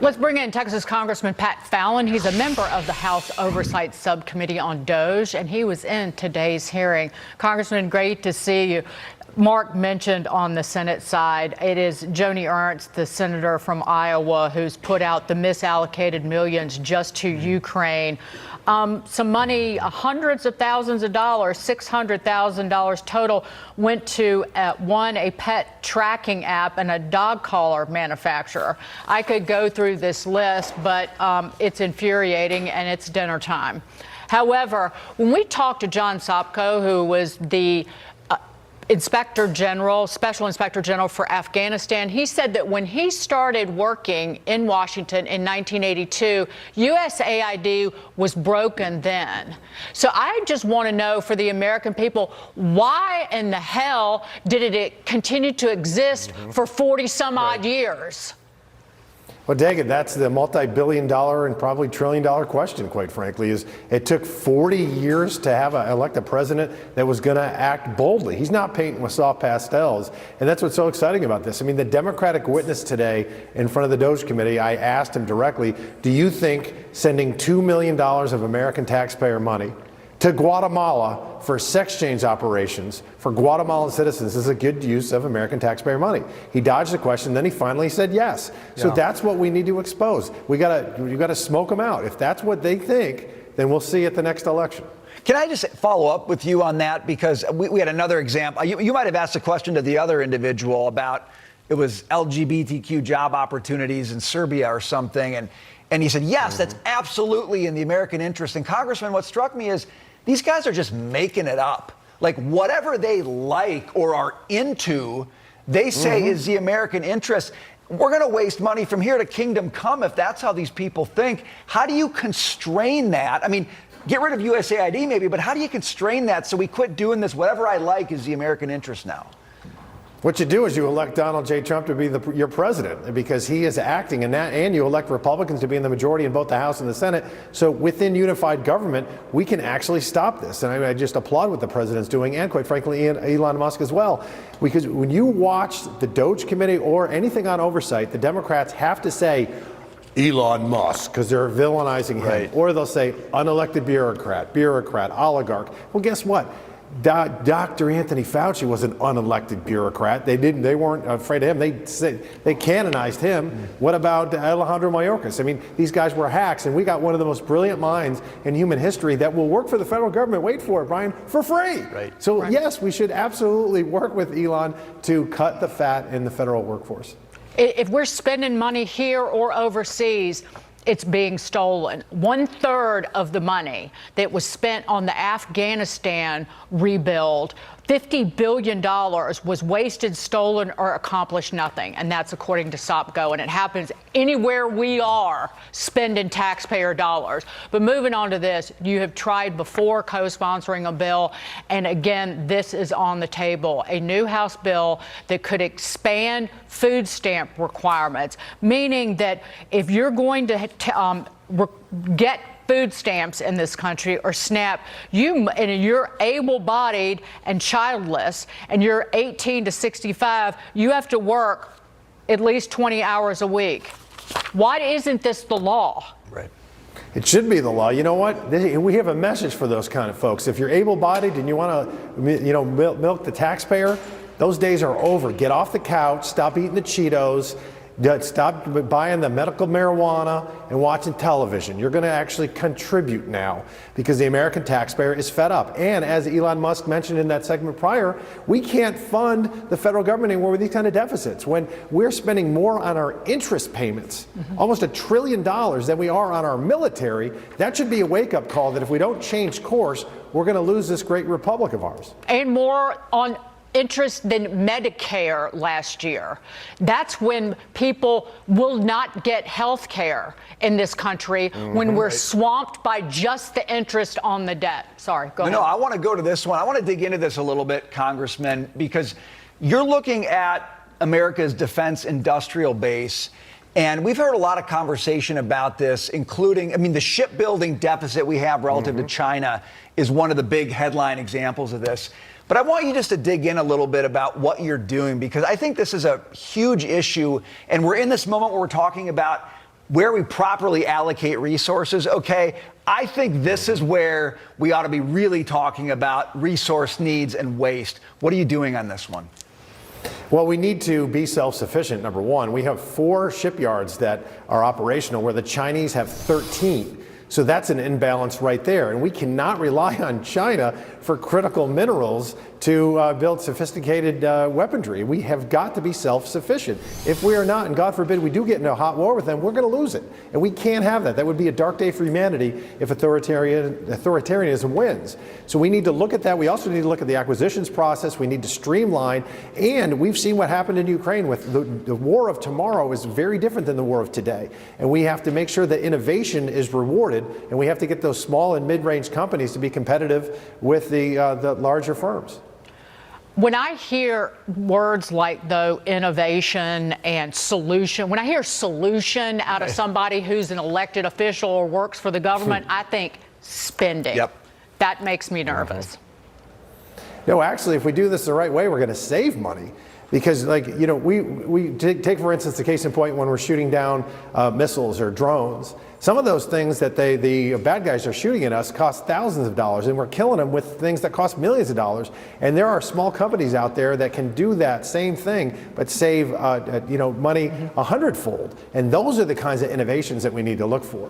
Let's bring in Texas Congressman Pat Fallon. He's a member of the House Oversight Subcommittee on DOJ, and he was in today's hearing. Congressman, great to see you. Mark mentioned on the Senate side, it is Joni Ernst, the senator from Iowa, who's put out the misallocated millions just to Ukraine. Some money, hundreds of thousands of dollars, $600,000 total, went to a pet tracking app and a dog collar manufacturer. I could go through this list, but it's infuriating and it's dinner time. However, when we talked to John Sopko, who was the Special Inspector General for Afghanistan, he said that when he started working in Washington in 1982, USAID was broken then. So I just want to know, for the American people, why in the hell did it continue to exist for 40 some odd years? Well, Daggett, that's the multi-billion-dollar and probably trillion-dollar question, quite frankly, is it took 40 years to elect a president that was going to act boldly. He's not painting with soft pastels, and that's what's so exciting about this. I mean, the Democratic witness today in front of the DOJ committee, I asked him directly, do you think sending $2 million of American taxpayer money to Guatemala for sex change operations for Guatemalan citizens is a good use of American taxpayer money? He dodged the question, then he finally said yes. So that's what we need to expose. You gotta smoke them out. If that's what they think, then we'll see at the next election. Can I just follow up with you on that? Because we had another example. You might have asked a question to the other individual about, it was LGBTQ job opportunities in Serbia or something. And he said, yes, that's absolutely in the American interest. And Congressman, what struck me is, these guys are just making it up. Like, whatever they like or are into, they say is the American interest. We're going to waste money from here to kingdom come if that's how these people think. How do you constrain that? I mean, get rid of USAID maybe, but how do you constrain that so we quit doing this? Whatever I like is the American interest now. What you do is you elect Donald J. Trump to be your president, because he is acting in that, and you elect Republicans to be in the majority in both the House and the Senate. So within unified government, we can actually stop this. And I just applaud what the president's doing, and quite frankly, Elon Musk as well. Because when you watch the DOJ committee or anything on oversight, the Democrats have to say Elon Musk, because they're villainizing him. Right. Or they'll say unelected bureaucrat, oligarch. Well, guess what? Dr. Anthony Fauci was an unelected bureaucrat. They weren't afraid of him. They canonized him. What about Alejandro Mayorkas? I mean, these guys were hacks, and we got one of the most brilliant minds in human history that will work for the federal government. Wait for it, Brian, for free. Right. So yes, we should absolutely work with Elon to cut the fat in the federal workforce. If we're spending money here or overseas, it's being stolen. 1/3 of the money that was spent on the Afghanistan rebuild, $50 billion, was wasted, stolen, or accomplished nothing. And that's according to Sopko. And it happens anywhere we are spending taxpayer dollars. But moving on to this, you have tried before co-sponsoring a bill. And again, this is on the table. A new House bill that could expand food stamp requirements, meaning that if you're going to get food stamps in this country, or SNAP, and you're able-bodied and childless, and you're 18 to 65, you have to work at least 20 hours a week. Why isn't this the law? Right. It should be the law. You know what? We have a message for those kind of folks. If you're able-bodied and you want to, milk the taxpayer, those days are over. Get off the couch. Stop eating the Cheetos. Stop buying the medical marijuana and watching television. You're going to actually contribute now, because the American taxpayer is fed up. And as Elon Musk mentioned in that segment prior, we can't fund the federal government anymore with these kind of deficits. When we're spending more on our interest payments, almost $1 trillion, than we are on our military, that should be a wake-up call that if we don't change course, we're going to lose this great republic of ours. And more on interest than Medicare last year. That's when people will not get health care in this country, when we're swamped by just the interest on the debt. Sorry, go ahead. No, I want to go to this one. I want to dig into this a little bit, Congressman, because you're looking at America's defense industrial base. And we've heard a lot of conversation about this, including, the shipbuilding deficit we have relative to China is one of the big headline examples of this. But I want you just to dig in a little bit about what you're doing, because I think this is a huge issue. And we're in this moment where we're talking about where we properly allocate resources, okay, I think this is where we ought to be really talking about resource needs and waste. What are you doing on this one? Well, we need to be self-sufficient, number one. We have 4 shipyards that are operational where the Chinese have 13. So that's an imbalance right there. And we cannot rely on China for critical minerals to build sophisticated weaponry. We have got to be self-sufficient. If we are not, and God forbid we do get into a hot war with them, we're going to lose it. And we can't have that. That would be a dark day for humanity if authoritarianism wins. So we need to look at that. We also need to look at the acquisitions process. We need to streamline. And we've seen what happened in Ukraine with the war of tomorrow is very different than the war of today. And we have to make sure that innovation is rewarded. And we have to get those small and mid-range companies to be competitive with the larger firms. When I hear words like, though, innovation and solution, when I hear solution out of somebody who's an elected official or works for the government, I think spending. Yep. That makes me nervous. No, actually, if we do this the right way, we're going to save money. Because, like, you know, we take, for instance, the case in point when we're shooting down missiles or drones. Some of those things that the bad guys are shooting at us cost thousands of dollars, and we're killing them with things that cost millions of dollars. And there are small companies out there that can do that same thing, but save money 100-fold. And those are the kinds of innovations that we need to look for.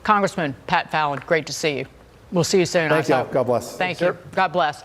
Congressman Pat Fallon, great to see you. We'll see you soon. Thank you. God bless. Thank you. God bless.